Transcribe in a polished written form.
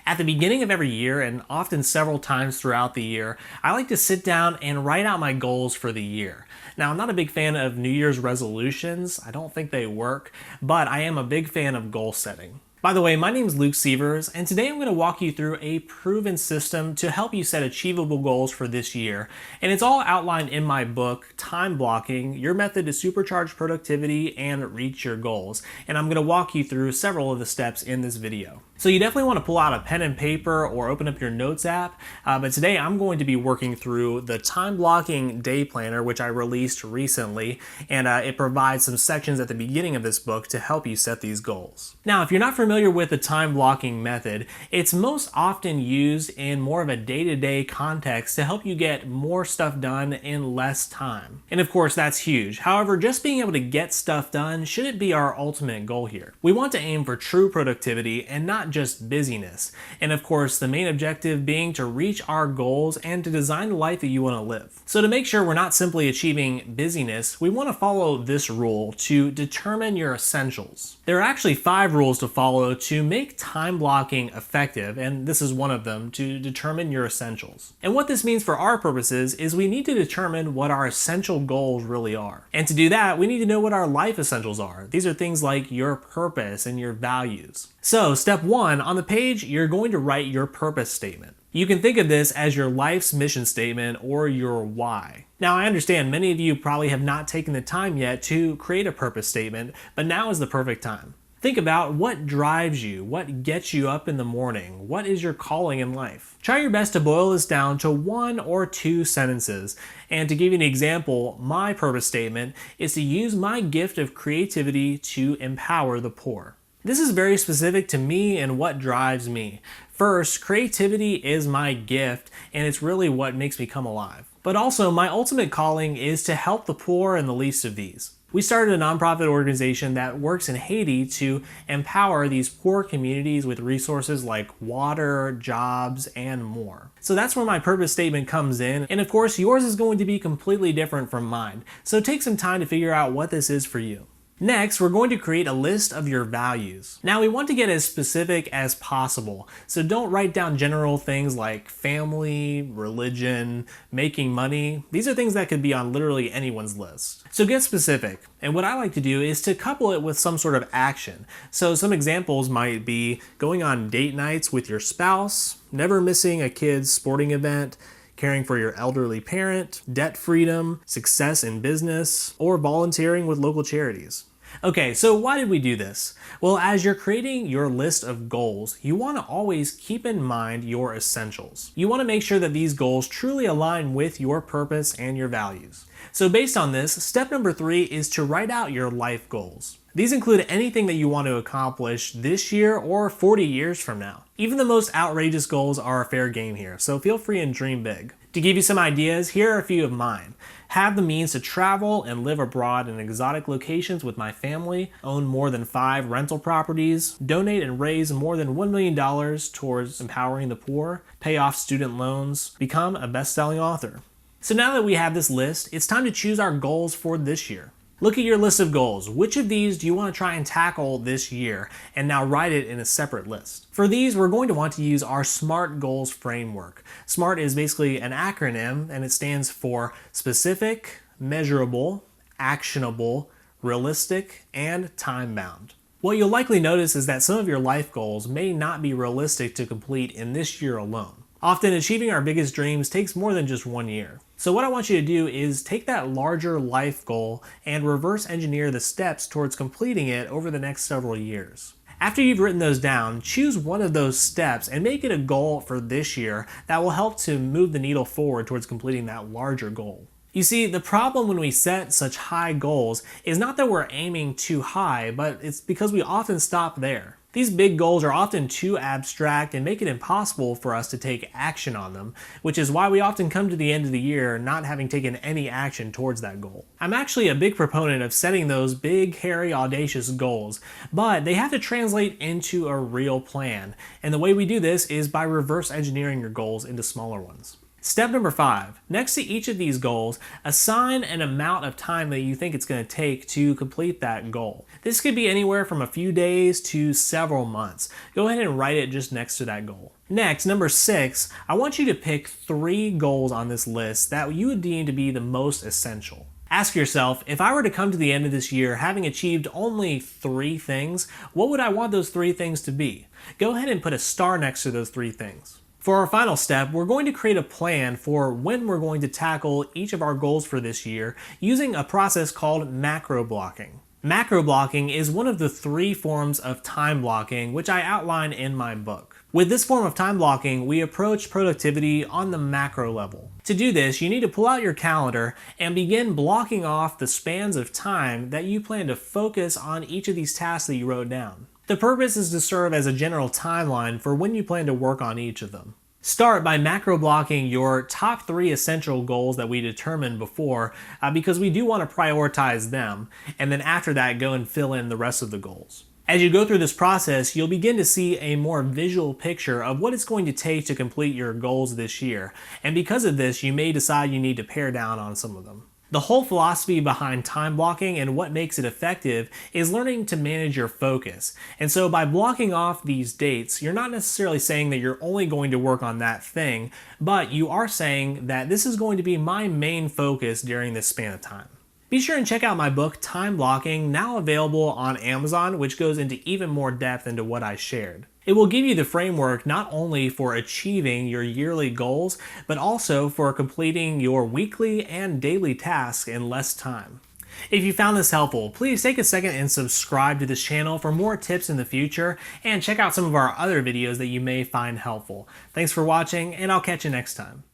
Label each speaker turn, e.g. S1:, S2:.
S1: At the beginning of every year, and often several times throughout the year, I like to sit down and write out my goals for the year. Now, I'm not a big fan of New Year's resolutions. I don't think they work, but I am a big fan of goal setting. By the way, my name is Luke Seavers, and today I'm going to walk you through a proven system to help you set achievable goals for this year. And it's all outlined in my book, Time Blocking, Your Method to Supercharge Productivity and Reach Your Goals. And I'm going to walk you through several of the steps in this video. So you definitely want to pull out a pen and paper or open up your notes app, but today I'm going to be working through the Time Blocking Day Planner, which I released recently, and it provides some sections at the beginning of this book to help you set these goals. Now, if you're not familiar with the time blocking method, it's most often used in more of a day-to-day context to help you get more stuff done in less time. And of course, that's huge. However, just being able to get stuff done shouldn't be our ultimate goal here. We want to aim for true productivity and not just busyness. And of course, the main objective being to reach our goals and to design the life that you want to live. So to make sure we're not simply achieving busyness, we want to follow this rule to determine your essentials. There are actually 5 rules to follow to make time blocking effective, and this is one of them, to determine your essentials. And what this means for our purposes is we need to determine what our essential goals really are. And to do that, we need to know what our life essentials are. These are things like your purpose and your values. So step 1, on the page, you're going to write your purpose statement. You can think of this as your life's mission statement or your why. Now, I understand many of you probably have not taken the time yet to create a purpose statement, but now is the perfect time. Think about what drives you, what gets you up in the morning, what is your calling in life. Try your best to boil this down to 1 or 2 sentences. And to give you an example, my purpose statement is to use my gift of creativity to empower the poor. This is very specific to me and what drives me. First, creativity is my gift, and it's really what makes me come alive. But also, my ultimate calling is to help the poor and the least of these. We started a nonprofit organization that works in Haiti to empower these poor communities with resources like water, jobs, and more. So that's where my purpose statement comes in, and of course, yours is going to be completely different from mine. So take some time to figure out what this is for you. Next, we're going to create a list of your values. Now, we want to get as specific as possible, so don't write down general things like family, religion, making money. These are things that could be on literally anyone's list. So get specific, and what I like to do is to couple it with some sort of action. So some examples might be going on date nights with your spouse, never missing a kid's sporting event, caring for your elderly parent, debt freedom, success in business, or volunteering with local charities. Okay, so why did we do this? Well, as you're creating your list of goals, you want to always keep in mind your essentials. You want to make sure that these goals truly align with your purpose and your values. So based on this, step number 3 is to write out your life goals. These include anything that you want to accomplish this year or 40 years from now. Even the most outrageous goals are a fair game here, so feel free and dream big. To give you some ideas, here are a few of mine. Have the means to travel and live abroad in exotic locations with my family, own more than 5 rental properties, donate and raise more than $1 million towards empowering the poor, pay off student loans, become a best-selling author. So now that we have this list, it's time to choose our goals for this year. Look at your list of goals. Which of these do you want to try and tackle this year? And now write it in a separate list. For these, we're going to want to use our SMART goals framework. SMART is basically an acronym, and it stands for specific, measurable, actionable, realistic, and time-bound. What you'll likely notice is that some of your life goals may not be realistic to complete in this year alone. Often, achieving our biggest dreams takes more than just 1 year. So what I want you to do is take that larger life goal and reverse engineer the steps towards completing it over the next several years. After you've written those down, choose one of those steps and make it a goal for this year that will help to move the needle forward towards completing that larger goal. You see, the problem when we set such high goals is not that we're aiming too high, but it's because we often stop there. These big goals are often too abstract and make it impossible for us to take action on them, which is why we often come to the end of the year not having taken any action towards that goal. I'm actually a big proponent of setting those big, hairy, audacious goals, but they have to translate into a real plan. And the way we do this is by reverse engineering your goals into smaller ones. Step number 5. Next to each of these goals, assign an amount of time that you think it's going to take to complete that goal. This could be anywhere from a few days to several months. Go ahead and write it just next to that goal. Next, number 6, I want you to pick 3 goals on this list that you would deem to be the most essential. Ask yourself, if I were to come to the end of this year having achieved only 3 things, what would I want those 3 things to be? Go ahead and put a star next to those 3 things. For our final step, we're going to create a plan for when we're going to tackle each of our goals for this year using a process called macro blocking. Macro blocking is one of the 3 forms of time blocking which I outline in my book. With this form of time blocking, we approach productivity on the macro level. To do this, you need to pull out your calendar and begin blocking off the spans of time that you plan to focus on each of these tasks that you wrote down. The purpose is to serve as a general timeline for when you plan to work on each of them. Start by macro blocking your top 3 essential goals that we determined before because we do want to prioritize them, and then after that go and fill in the rest of the goals. As you go through this process, you'll begin to see a more visual picture of what it's going to take to complete your goals this year, and because of this, you may decide you need to pare down on some of them. The whole philosophy behind time blocking and what makes it effective is learning to manage your focus. And so by blocking off these dates, you're not necessarily saying that you're only going to work on that thing, but you are saying that this is going to be my main focus during this span of time. Be sure and check out my book, Time Blocking, now available on Amazon, which goes into even more depth into what I shared. It will give you the framework not only for achieving your yearly goals, but also for completing your weekly and daily tasks in less time. If you found this helpful, please take a second and subscribe to this channel for more tips in the future, and check out some of our other videos that you may find helpful. Thanks for watching, and I'll catch you next time.